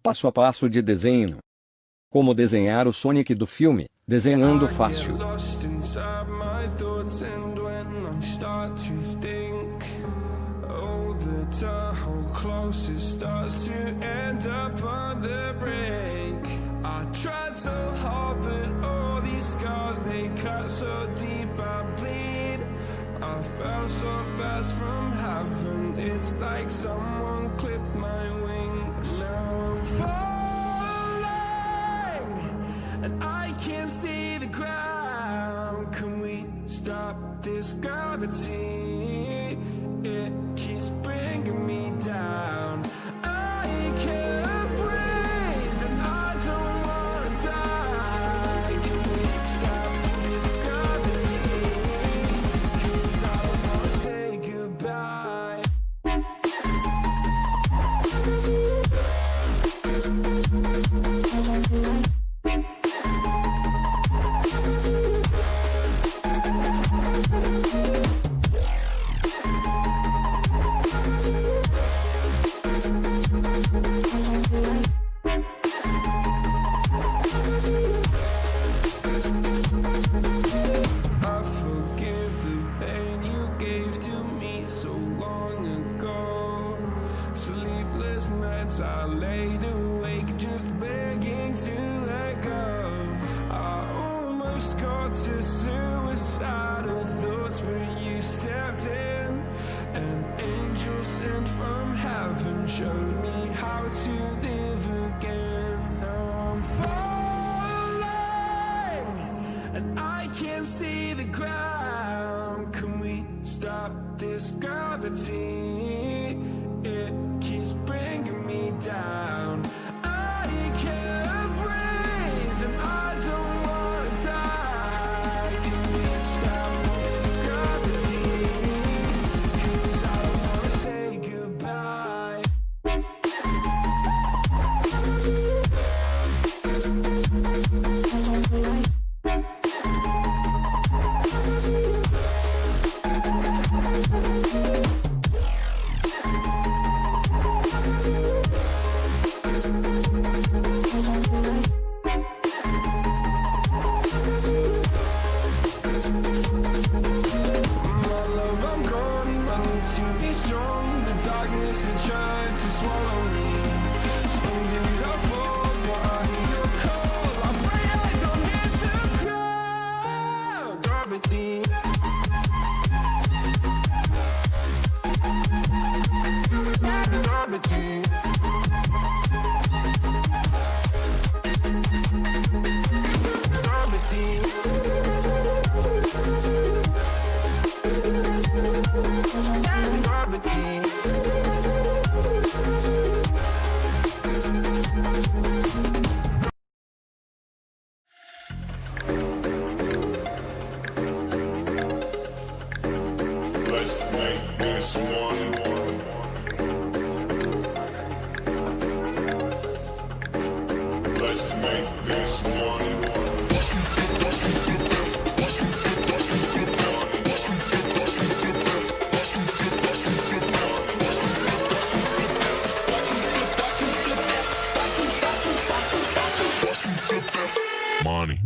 Passo a passo de desenho. Como desenhar o Sonic do filme, Desenhando Fácil. I fell so fast from heaven, it's like someone clipped my wings. Now I'm falling, and I can't see the ground. Can we stop this gravity? It keeps bringing me down. I can't breathe, and I don't wanna die. Can we stop this gravity? Say goodbye. I laid awake just begging to let go. I almost got to suicidal thoughts, but you stepped in. An angel sent from heaven showed me how to live again. Now I'm falling, and I can't see the ground. Can we stop this gravity? It keeps bringing me down. I can't breathe, and I don't wanna die. Can we stop this gravity? 'Cause I don't wanna say goodbye. Money.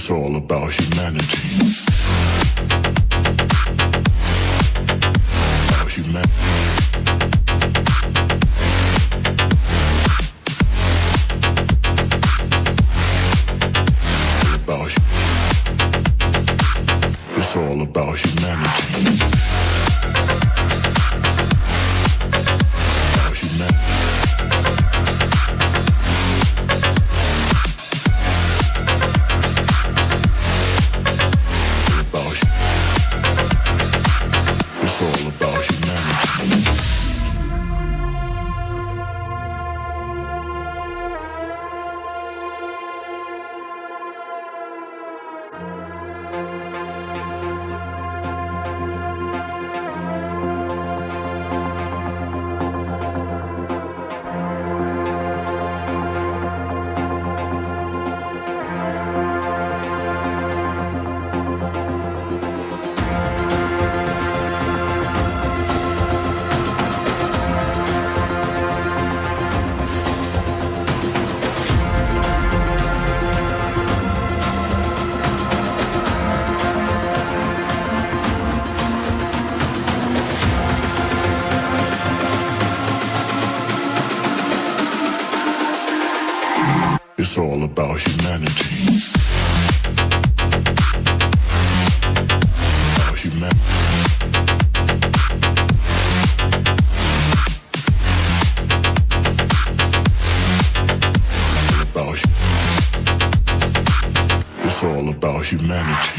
It's all about humanity. About humanity. It's all about humanity. About humanity. It's all about humanity. It's all about humanity. About humanity. It's all about humanity.